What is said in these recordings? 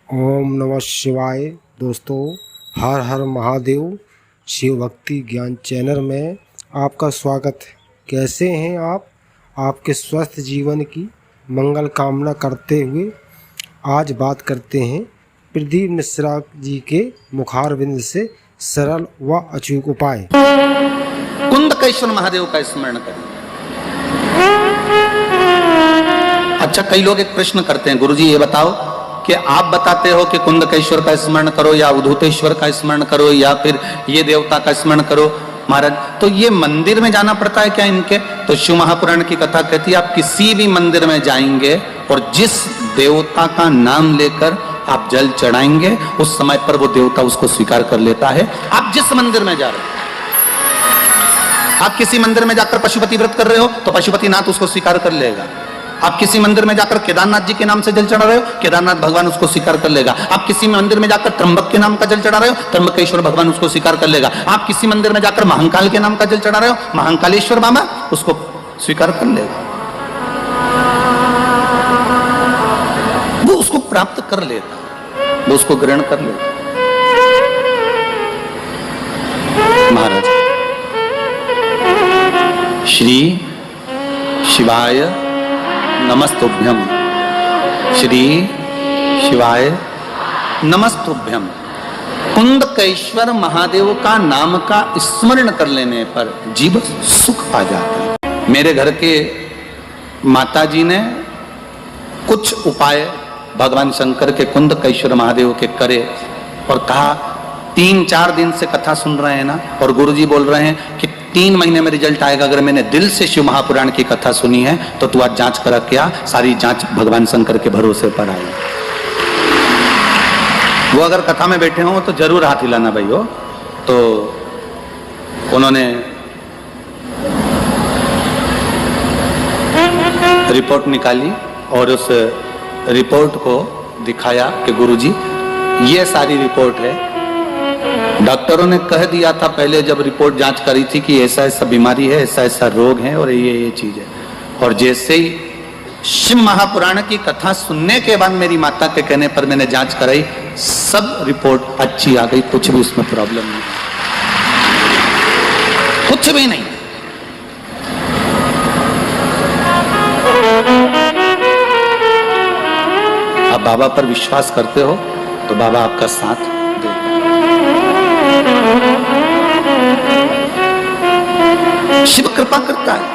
ओम नमः शिवाय। दोस्तों, हर हर महादेव शिव भक्ति ज्ञान चैनल में आपका स्वागत है। कैसे हैं आप? आपके स्वस्थ जीवन की मंगल कामना करते हुए आज बात करते हैं प्रदीप मिश्रा जी के मुखारबिंद से सरल व अचूक उपाय। कुंदकेश्वर महादेव का स्मरण करें। अच्छा, कई लोग एक प्रश्न करते हैं, गुरुजी ये बताओ कि आप बताते हो कि कुंदकेश्वर का स्मरण करो या उद्धूतेश्वर का स्मरण करो या फिर ये देवता का स्मरण करो महाराज, तो ये मंदिर में जाना पड़ता है क्या इनके? तो शिव महापुराण की कथा कहती है आप किसी भी मंदिर में जाएंगे और जिस देवता का नाम लेकर आप जल चढ़ाएंगे उस समय पर वो देवता उसको स्वीकार कर लेता है। आप जिस मंदिर में जा रहे हो, आप किसी मंदिर में जाकर पशुपति व्रत कर रहे हो तो पशुपतिनाथ उसको स्वीकार कर लेगा। आप किसी मंदिर में जाकर केदारनाथ जी के नाम से जल चढ़ा रहे हो, केदारनाथ भगवान उसको स्वीकार कर लेगा। आप किसी मंदिर में जाकर त्र्यंबक के नाम का जल चढ़ा रहे हो, त्र्यंबकेश्वर भगवान उसको स्वीकार कर लेगा। आप किसी मंदिर में जाकर महाकाल के नाम का जल चढ़ा रहे हो, महाकालेश्वर बाबा उसको स्वीकार कर लेगा। वो उसको प्राप्त कर लेता, वो उसको ग्रहण कर लेता। महाराज, श्री शिवाय नमस्तुभ्यम, श्री शिवाय नमस्तुभ्यम। कुंदकेश्वर महादेव का नाम का स्मरण कर लेने पर जीव सुख आ जाता है। मेरे घर के माताजी ने कुछ उपाय भगवान शंकर के कुंदकेश्वर महादेव के करे और कहा 3-4 दिन से कथा सुन रहे हैं ना, और गुरुजी बोल रहे हैं कि 3 महीने में रिजल्ट आएगा। अगर मैंने दिल से शिव महापुराण की कथा सुनी है तो तू आज जांच करा क्या? सारी जांच भगवान शंकर के भरोसे पर आई। वो अगर कथा में बैठे हो तो जरूर हाथ हिलाना भाई हो। तो उन्होंने रिपोर्ट निकाली और उस रिपोर्ट को दिखाया कि गुरुजी ये सारी रिपोर्ट है। डॉक्टरों ने कह दिया था पहले जब रिपोर्ट जांच करी थी कि ऐसा ऐसा बीमारी है, ऐसा ऐसा रोग है और ये चीज है। और जैसे ही शिव महापुराण की कथा सुनने के बाद मेरी माता के कहने पर मैंने जांच कराई, सब रिपोर्ट अच्छी आ गई, कुछ भी उसमें प्रॉब्लम नहीं, कुछ भी नहीं। आप बाबा पर विश्वास करते हो तो बाबा आपका साथ देगा। शिव कृपा करता है,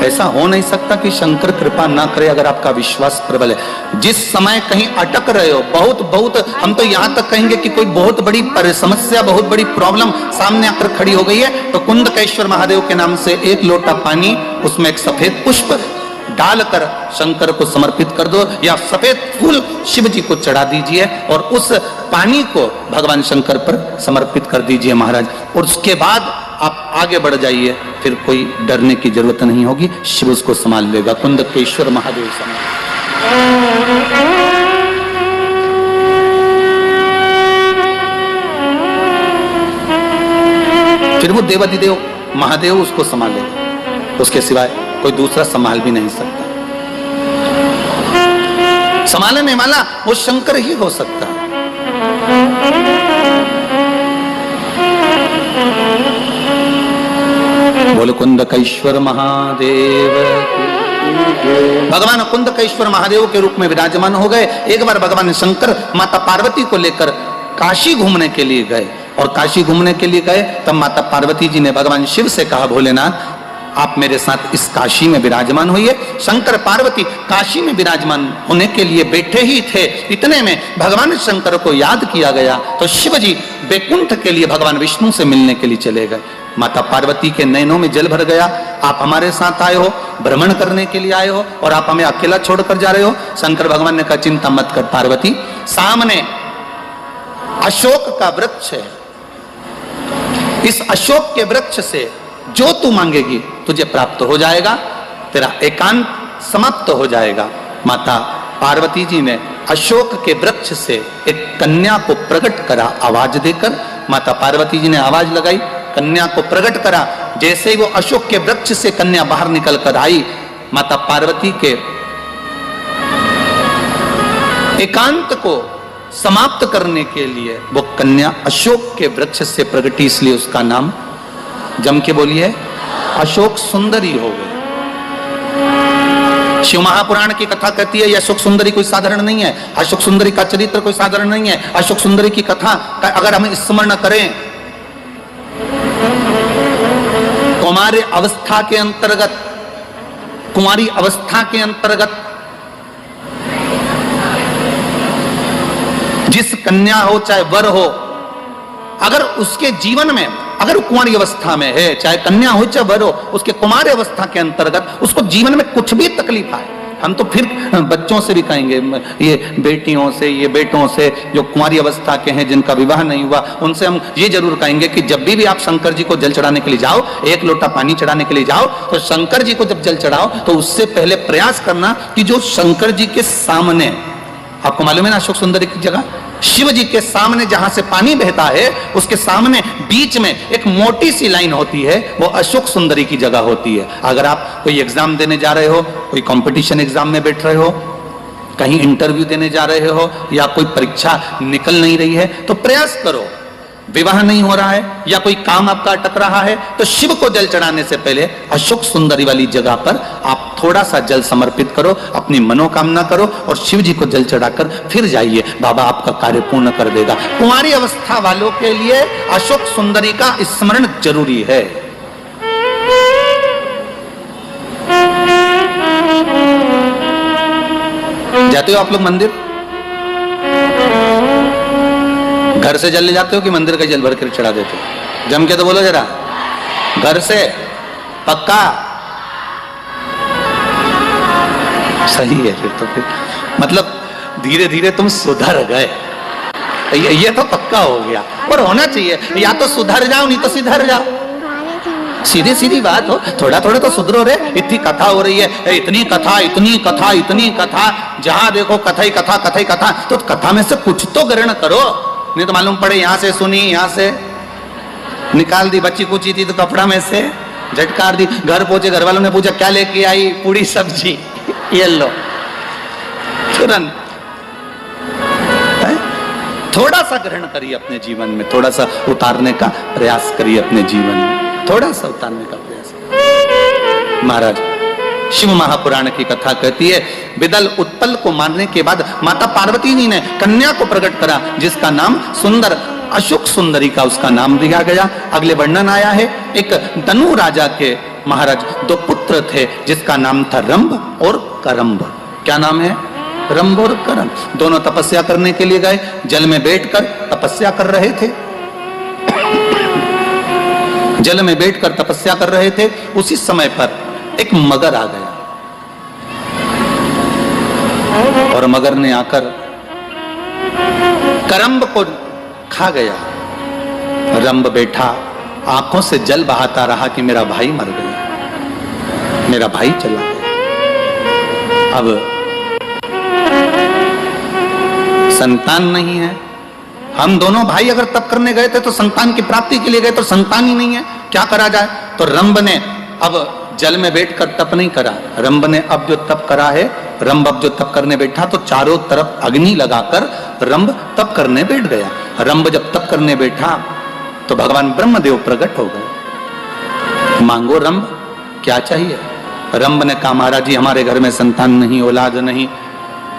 ऐसा हो नहीं सकता कि शंकर कृपा ना करे अगर आपका विश्वास प्रबल है। जिस समय कहीं अटक रहे हो, बहुत हम तो यहां तक कहेंगे कि कोई बहुत बड़ी समस्या, बहुत बड़ी प्रॉब्लम सामने आकर खड़ी हो गई है, तो कुंदकेश्वर महादेव के नाम से 1 लोटा पानी, उसमें एक सफेद पुष्प डालकर शंकर को समर्पित कर दो या सफेद फूल शिव जी को चढ़ा दीजिए और उस पानी को भगवान शंकर पर समर्पित कर दीजिए महाराज। और उसके बाद आप आगे बढ़ जाइए, फिर कोई डरने की जरूरत नहीं होगी, शिव उसको संभाल लेगा। कुंदकेश्वर महादेव संभाल। फिर वो देवाधिदेव महादेव उसको संभाल लेगा, उसके सिवाय कोई दूसरा संभाल भी नहीं सकता। संभालने वाला वो शंकर ही हो सकता है। बोलो कुंदकेश्वर महादेव। भगवान कुंदकेश्वर महादेव के रूप में विराजमान हो गए। एक बार भगवान शंकर माता पार्वती को लेकर काशी घूमने के लिए गए, और काशी घूमने के लिए गए तब माता पार्वती जी ने भगवान शिव से कहा, भोलेनाथ आप मेरे साथ इस काशी में विराजमान होइए। शंकर पार्वती काशी में विराजमान होने के लिए बैठे ही थे, इतने में भगवान शंकर को याद किया गया तो शिव जी बैकुंठ के लिए भगवान विष्णु से मिलने के लिए चले गए। माता पार्वती के नैनों में जल भर गया, आप हमारे साथ आए हो, भ्रमण करने के लिए आए हो और आप हमें अकेला छोड़कर जा रहे हो। शंकर भगवान ने कहा चिंता मत कर पार्वती, सामने अशोक का वृक्ष है, इस अशोक के वृक्ष से जो तू मांगेगी तुझे प्राप्त हो जाएगा, तेरा एकांत समाप्त हो जाएगा। माता पार्वती जी ने अशोक के वृक्ष से एक कन्या को प्रकट करा, आवाज देकर माता पार्वती जी ने आवाज लगाई, कन्या को प्रकट करा। जैसे ही वो अशोक के वृक्ष से कन्या बाहर निकल कर आई, माता पार्वती के एकांत को समाप्त करने के लिए वो कन्या अशोक के वृक्ष से प्रगटी, इसलिए उसका नाम जम के बोलिए अशोक सुंदरी हो गई। शिव महापुराण की कथा कहती है ये अशोक सुंदरी कोई साधारण नहीं है, अशोक सुंदरी का चरित्र कोई साधारण नहीं है। अशोक सुंदरी की कथा का अगर हम स्मरण करें, कुमारी अवस्था के अंतर्गत जिस कन्या हो चाहे वर हो, अगर उसके जीवन में, अगर वो कुंवारी अवस्था में है, चाहे कन्या हो चाहे वर हो, उसके कुमारी अवस्था के अंतर्गत उसको जीवन में कुछ भी तकलीफ आए, हम तो फिर बच्चों से भी कहेंगे, ये बेटियों से, ये बेटों से जो कुंवारी अवस्था के हैं जिनका विवाह नहीं हुआ, उनसे हम ये जरूर कहेंगे कि जब भी आप शंकर जी को जल चढ़ाने के लिए जाओ, एक लोटा पानी चढ़ाने के लिए जाओ, तो शंकर जी को जब जल चढ़ाओ तो उससे पहले प्रयास करना कि जो शंकर जी के सामने, आपको मालूम है ना अशोक सुंदरी की जगह, शिव जी के सामने जहां से पानी बहता है उसके सामने बीच में एक मोटी सी लाइन होती है, वो अशोक सुंदरी की जगह होती है। अगर आप कोई एग्जाम देने जा रहे हो, कोई कंपटीशन एग्जाम में बैठ रहे हो, कहीं इंटरव्यू देने जा रहे हो, या कोई परीक्षा निकल नहीं रही है, तो प्रयास करो, विवाह नहीं हो रहा है या कोई काम आपका अटक रहा है, तो शिव को जल चढ़ाने से पहले अशोक सुंदरी वाली जगह पर आप थोड़ा सा जल समर्पित करो, अपनी मनोकामना करो और शिव जी को जल चढ़ाकर फिर जाइए, बाबा आपका कार्य पूर्ण कर देगा। कुंवारी अवस्था वालों के लिए अशोक सुंदरी का स्मरण जरूरी है। जाते हो आप लोग मंदिर? घर से जल ले जाते हो कि मंदिर का जल भर कर चढ़ा देते हो? जम के तो बोलो जरा, घर से पक्का? सही है फिर तो, फिर मतलब धीरे धीरे तुम सुधर गए, ये तो पक्का हो गया। और होना चाहिए, या तो सुधर जाओ नहीं तो सिधर जाओ, सीधी सीधी बात हो, थोड़ा थोड़ा तो सुधरो रे। इतनी कथा हो रही है, इतनी कथा इतनी कथा इतनी कथा, जहां देखो कथा ही कथा कथा ही कथा, तो कथा में से कुछ तो ग्रहण करो, नहीं तो मालूम पड़े यहां से सुनी, यहां से निकाल दी, बच्ची पूछी थी तो कपड़ा में से झटकार दी, घर पहुंचे घर वालों ने पूछा क्या लेके आई, पूरी सब्जी, ये लो तुरंत। थोड़ा सा ग्रहण करिए अपने जीवन में, थोड़ा सा उतारने का प्रयास करिए अपने जीवन में, थोड़ा सा उतारने का प्रयास। महाराज शिव महापुराण की कथा कहती है, विदल उत्पल को मारने के बाद माता पार्वती जी ने कन्या को प्रकट करा, जिसका नाम सुंदर, अशोक सुंदरी का उसका नाम दिया गया। अगले वर्णन आया है, एक दनु राजा के महाराज दो पुत्र थे, जिसका नाम था रंभ और करंभ। क्या नाम है? रंभ और करंभ। दोनों तपस्या करने के लिए गए, जल में बैठकर तपस्या कर रहे थे, जल में बैठकर तपस्या कर रहे थे। उसी समय पर एक मगर आ गया और मगर ने आकर करंभ को खा गया। रंभ बैठा, आंखों से जल बहाता रहा कि मेरा भाई मर गया, मेरा भाई चला गया। अब संतान नहीं है, हम दोनों भाई अगर तप करने गए थे तो संतान की प्राप्ति के लिए गए, तो संतान ही नहीं है, क्या करा जाए? तो रंभ ने अब जल में बैठकर तप नहीं करा, रंभ ने अब जो तप करा है, रंभ अब जो तप करने बैठा तो चारों तरफ अग्नि लगाकर रंभ तप करने बैठ गया। रंभ जब तप करने बैठा तो भगवान ब्रह्मदेव प्रकट हो गए। मांगो रंभ, क्या चाहिए? रंभ ने कहा महाराज जी हमारे घर में संतान नहीं, औलाद नहीं,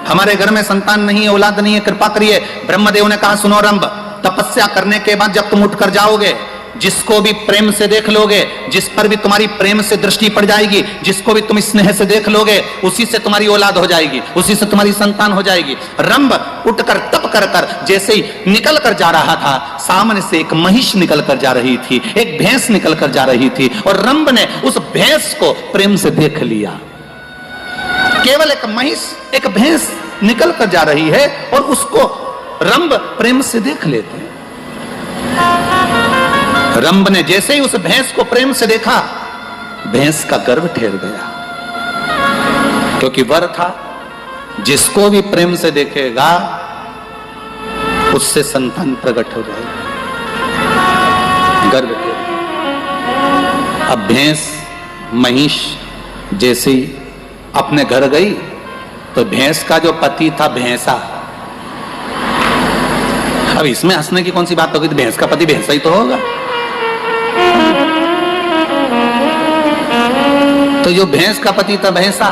हमारे घर में संतान नहीं है, औलाद नहीं है, कृपा करिए। ब्रह्मदेव ने कहा सुनो रंभ, तपस्या करने के बाद जब तुम उठकर जाओगे, जिसको भी प्रेम से देख लोगे, जिस पर भी तुम्हारी प्रेम से दृष्टि पड़ जाएगी, जिसको भी तुम स्नेह से देख लोगे, उसी से तुम्हारी औलाद हो जाएगी, उसी से तुम्हारी संतान हो जाएगी। रंभ उठकर तप कर कर जैसे ही निकल कर जा रहा था, सामने से एक महिष निकल कर जा रही थी, एक भैंस निकल कर जा रही थी, और रंभ ने उस भैंस को प्रेम से देख लिया। केवल एक महिष, एक भैंस निकल कर जा रही है और उसको रंभ प्रेम से देख लेते हैं। रंभ ने जैसे ही उस भैंस को प्रेम से देखा, भैंस का गर्भ ठहर गया, क्योंकि वर था, जिसको भी प्रेम से देखेगा उससे संतान प्रकट हो जाएगी, गर्भ ठहर गया। अब भैंस महिष जैसे ही अपने घर गई तो भैंस का जो पति था भैंसा, अब इसमें हंसने की कौन सी बात होगी, तो भैंस का पति भैंसा ही तो होगा। तो जो भैंस का पति था भैंसा,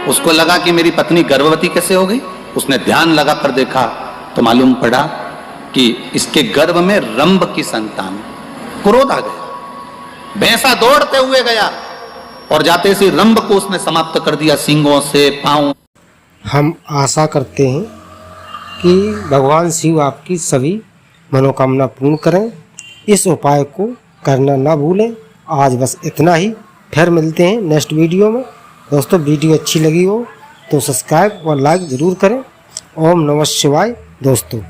उसको लगा कि मेरी पत्नी गर्भवती कैसे हो गई। उसने ध्यान लगा कर देखा तो मालूम पड़ा कि इसके गर्भ में रंभ की संतान। क्रोध आ गया, भैंसा दौड़ते हुए गया और जाते से रंभ को उसने समाप्त कर दिया, सींगों से, पांव। हम आशा करते हैं कि भगवान शिव आपकी सभी मनोकामना पूर्ण करें। इस उपाय को करना ना भूलें। आज बस इतना ही, फिर मिलते हैं नेक्स्ट वीडियो में। दोस्तों वीडियो अच्छी लगी हो तो सब्सक्राइब और लाइक ज़रूर करें। ओम नमः शिवाय दोस्तों।